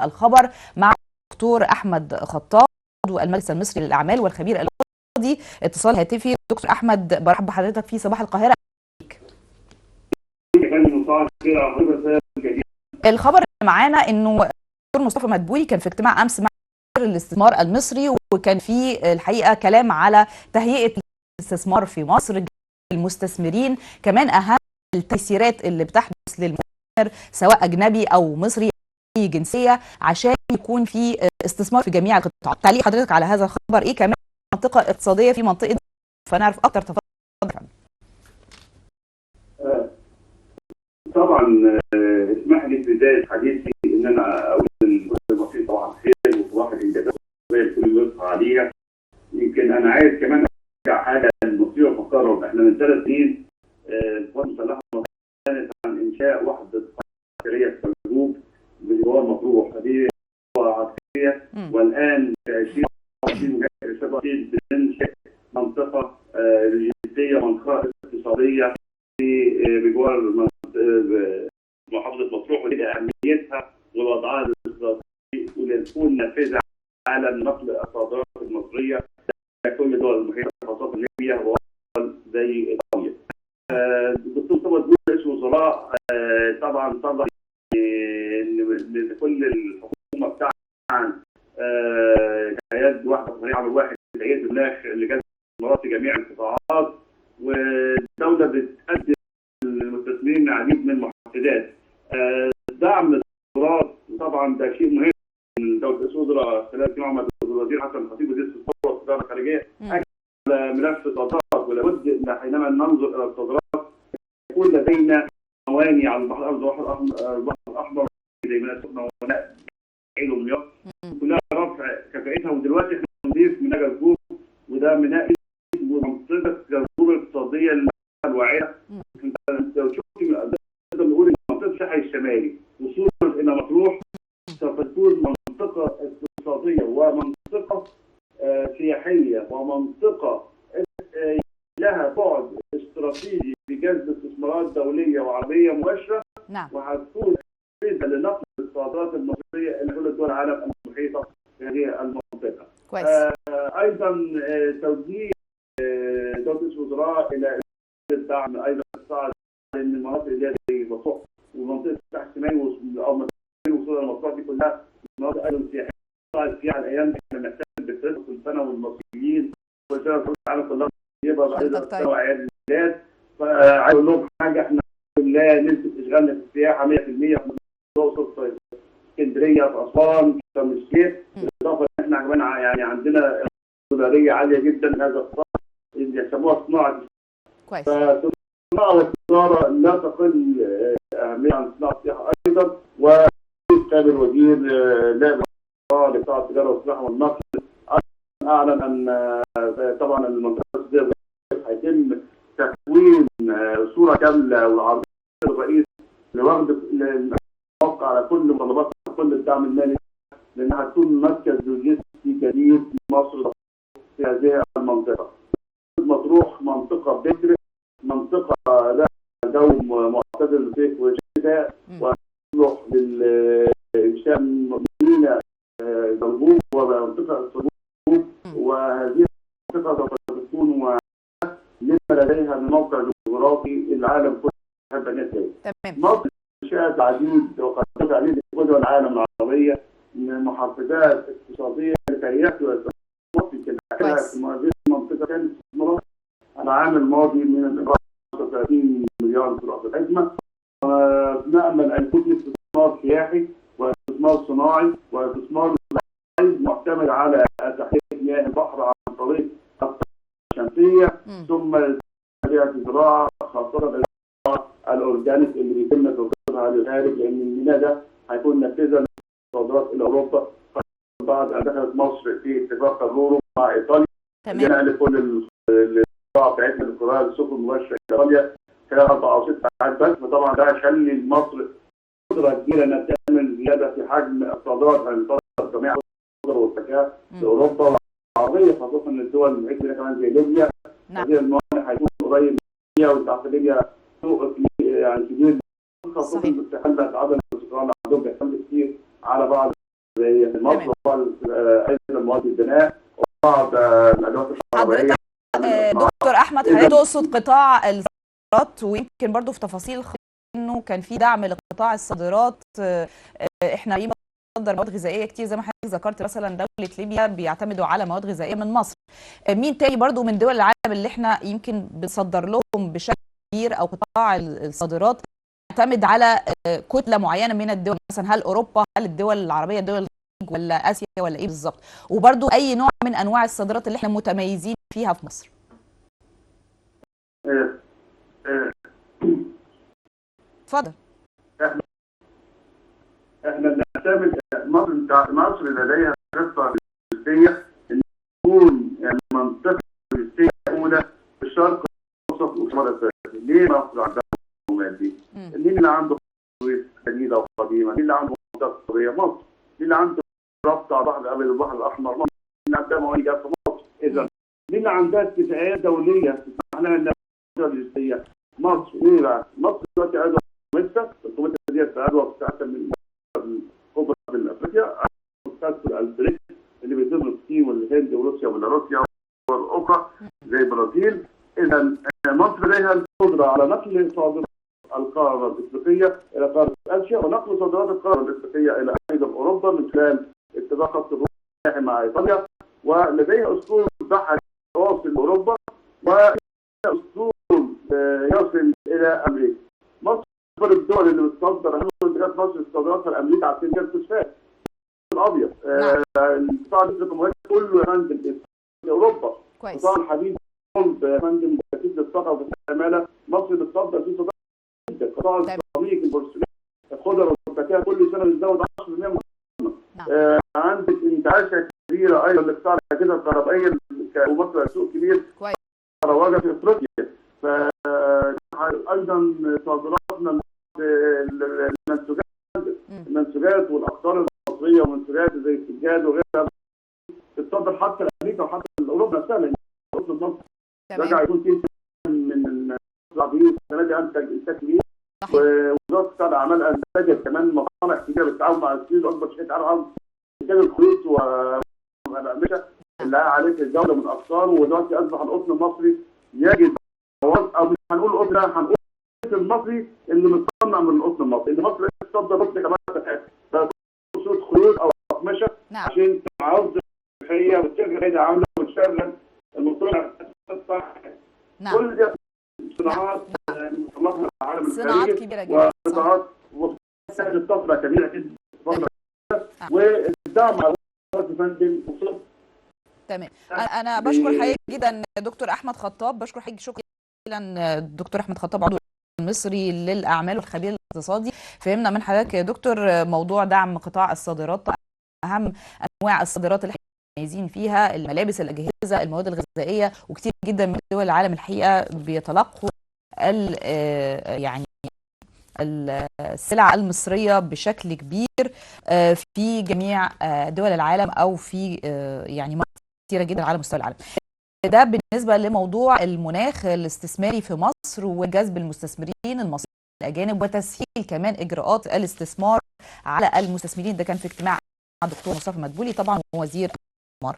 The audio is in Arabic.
الخبر مع الدكتور أحمد خطاب عضو المجلس المصري للأعمال والخبير الاقتصادي. اتصال هاتفي. دكتور أحمد، برحب بحضرتك في صباح القاهرة. الخبر اللي معانا انه الدكتور مصطفى مدبولي كان في اجتماع امس مع وزير الاستثمار المصري، وكان في الحقيقه كلام على تهيئه الاستثمار في مصر، المستثمرين، كمان اهم التيسيرات اللي بتحدث للمستثمر سواء اجنبي او مصري اي جنسيه عشان يكون في استثمار في جميع القطاعات. تعليق حضرتك على هذا الخبر ايه؟ كمان منطقه اقتصاديه في منطقه، فنعرف اكتر. تفضل. طبعا اسمح لي في بدايه حديثي ان انا اقول المصريين طبعا خير وصباح الانجازات الكل يصحى عليها. يمكن انا عايز كمان ارجع حاجه المصريه وافكرهم. احنا من 3 سنين القوات المسلحه كانت عن انشاء وحده عسكريه في الجنوب بجوار مطروح، هذه عسكريه، والان في 2020 بننشئ منطقه لوجستيه، منطقه اقتصاديه في بجوار محافظه مطروح، ولها اهميتها ووضعها الاستراتيجي ولتكون نافذه على نقل الصادرات المصريه لكل دول المحيط، خاصه ليبيا ودول زي ايطاليا. الدكتور مصطفى مدبولي رئيس الوزراء طبعا طلب لكل الحكومه بتاعها جهاز واحده عمل واحد تغيير المناخ لجذب الاستثمارات في جميع القطاعات، والدوله بتقدم للمستثمرين العديد من المحفزات. دعم الاستثمارات طبعا ده شيء مهم. دوله رئيس الوزراء خلال اجتماع الوزير حسن الخطيب وزير الاستثمار والتجاره الخارجيه على ملف الصادرات، ولابد ان حينما ننظر الى الصادرات يكون لدينا مواني على البحر الاحمر زي ميناء السخنه وميناء عين ومياه كلها رفع كفاءتها، ودلوقتي احنا بنضيف ميناء جرجور، وده ميناء ومنطقه جرجور الاقتصاديه الواعيه. انت لو شفت نقدر نقول ان منطقه الساحل الشمالي وصولا الى مطروح سوف تكون منطقه اقتصاديه ومنطقه سياحيه ومنطقه لها بعد استراتيجي في جذب استثمارات دوليه وعربيه مباشره. نعم. وهتكون نافذه لنقل الصادرات المصريه الى كل دول العالم المحيطه في هذه المنطقه. كويس. ايضا توجيه دوله رئيس الوزراء الى الدعم ايضا الصاعد لان المناطق اللي هي زي مطروح ومنطقه الساحل الشمالي او وصول المطروح دي كلها مناطق ايضا سياحيه صاعد فيها الايام دي. احنا بنحتفل بالتاريخ كل سنه والمصريين كل سنه كل العالم كلها يبقى بعد سنه وعيد الميلاد. فعايز اقول لهم حاجه، احنا الحمد لله نسبه اشغالنا في السياحه 100% في الاقصر، في اسكندريه، في اسوان، في شرم الشيخ، بالاضافه ان احنا كمان يعني عندنا دولاريه عاليه جدا. هذا القطاع اللي يسموها صناعه. كويس. فالصناعه والتجاره لا تقل اهميه عن صناعه السياحه ايضا. وكان الوزير نائب لقطاع التجاره والصناعه والنقل اعلن ان طبعا المنطقه دي هيتم تكوين صوره كامله وعرضيه الرئيس لوضع الموقع على كل متطلبات كل الدعم المالي، لانها هتكون مركز لوجستي جديد في مصر في هذه المنطقه. مطروح منطقه بكر، منطقه لها جو معتدل الصيف والشتاء، وتصلح للانشاء مدينه جرجور ومنطقه الصدور، وهذه المنطقه سوف تكون لما لديها من موقع جغرافي العالم كله يحب ان يتجه. تمام. مصر انشات العديد وقدمت العديد في دول العالم العربيه من محفزات اقتصاديه لتهيئه مصر. يمكن في هذه المنطقه كانت استثمارات العام الماضي من 30 مليار في راس الحكمه. نامل ان يكون استثمار سياحي واستثمار صناعي واستثمار معتمد على تحليه مياه البحر عن طريق الطاقه الشمسيه، ثم الزراعه خاصه الاورجانيك اللي بيتم توصيلها للخارج، لان الميناء ده هيكون نافذه للصادرات الى اوروبا بعد ان دخلت مصر في اتفاق الرورو مع ايطاليا. تمام. لكل القطاع بتاعتنا للقراءه السفن المباشره الى ايطاليا خلال 4 أو 6 ساعات بس. فطبعا ده هيخلي لمصر قدره كبيره انها تعمل زياده في حجم الصادرات عن جميع الخضر والفاكهه لاوروبا والعربيه، خاصه الدول المحيطه كمان زي ليبيا. هذه الموانئ هيكون قريب من ليبيا، وتحت ليبيا سوق يعني كبير، خاصه باستحاله عدم الاستقرار اللي عندهم بيعتمد كتير على بعض زي المصل ايضا مواد البناء وبعض الادوات الكهربائيه. دكتور احمد، حضرتك تقصد قطاع الصادرات، ويمكن برضو في تفاصيل انه كان في دعم لقطاع الصادرات. احنا بنصدر مواد غذائيه كتير زي ما حضرتك ذكرت، مثلا دوله ليبيا بيعتمدوا على مواد غذائيه من مصر. مين تاني برضو من دول العالم اللي احنا يمكن بنصدر لهم بشكل كبير، او قطاع الصادرات يعتمد على كتله معينه من الدول؟ مثلا هل اوروبا، هل الدول العربيه، دول الخليج، ولا اسيا، ولا ايه بالظبط؟ وبرضو اي نوع من انواع الصادرات اللي احنا متميزين فيها في مصر؟ اتفضل. احنا بنعتمد مصر لديها خطه لوجستيه ان تكون منطقه لوجستيه اولى في الشرق الاوسط والشمال الافريقي. ليه مصر عندها المعلومات دي؟ مين اللي عنده سويس جديده وقديمه؟ مين اللي عنده منطقه قويه؟ مصر. مين اللي عنده ربط على البحر الابيض والبحر الاحمر؟ مصر. مين اللي عندها موانئ في مصر؟ اذا مين اللي عندها اتفاقيات دوليه تسمح لها انها لوجستيه؟ مصر. ليه بقى؟ مصر دلوقتي عايزه الكوميسا ديت عدوى بتاعتها من كبرى افريقيا، البريكس اللي بيتم الصين والهند وروسيا وبيلاروسيا والاخرى زي البرازيل. اذا مصر لديها القدره على نقل صادرات القاره الافريقيه الى قاره اسيا، ونقل صادرات القاره الافريقيه الى ايضا اوروبا من خلال اتفاق خط الروح مع ايطاليا، ولديها اسطول بحري واصل لاوروبا واسطول يصل الى امريكا. مصر من الدول اللي بتصدر اهم منتجات مصر صادراتها لامريكا على سن الفوسفات الابيض. القطاع الافريقي كله يا فندم لاوروبا. قطاع الحديد يا فندم تأسيس للطاقه والعماله، مصر بتصدر فيه صادرات جدا. قطاع السيراميك، البورسلين، الخضر والفاكهه كل سنه بتزود 10% من عندك انتعاشه كبيره ايضا لقطاع الاجهزه الكهربائيه، ومصر سوق كبير روجه في افريقيا. ايضا صادراتنا المنسوجات والاقطار المصريه ومنسوجات زي السجاد وغيرها بتصدر حتى لامريكا وحتى لاوروبا نفسها، لان اوروبا مصر رجع يكون في من العربيين السنه دي انتاج كبير. ووزاره قطاع الاعمال انتجت كمان مصانع كبيره بالتعاون مع الصين، اكبر شركه عالم انتاج الخيوط والاقمشه اللي عليه الجوده من الاقطار. ودلوقتي اصبح القطن المصري يجد، او مش هنقول قطن، لا هنقول المصري اللي متصنع من القطن المصري، اللي مصر بتصدر قطن كمان صوت خيوط او اقمشه عشان تعوض الصحيه والشركه هي عامله وتشغل المصنع. كل دي صناعات مصنعه العالم صناعات كبيره جدا، وقطاعات وسائل طفره كبيره جدا والدعم على فندم. تمام. انا بشكر حضرتك جدا دكتور احمد خطاب، بشكر حضرتك شكرا جزيلا دكتور احمد خطاب، عضو المصري للاعمال والخبير الاقتصادي. فهمنا من حضرتك يا دكتور موضوع دعم قطاع الصادرات، اهم انواع الصادرات اللي احنا متميزين فيها الملابس، الاجهزه، المواد الغذائيه، وكتير جدا من دول العالم الحقيقه بيتلقوا يعني السلع المصريه بشكل كبير في جميع دول العالم، او في يعني مناطق كثيره جدا على مستوى العالم. ده بالنسبه لموضوع المناخ الاستثماري في مصر وجذب المستثمرين المصريين الاجانب وتسهيل كمان اجراءات الاستثمار على المستثمرين. ده كان في اجتماع مع الدكتور مصطفى مدبولي طبعا وزير الاستثمار.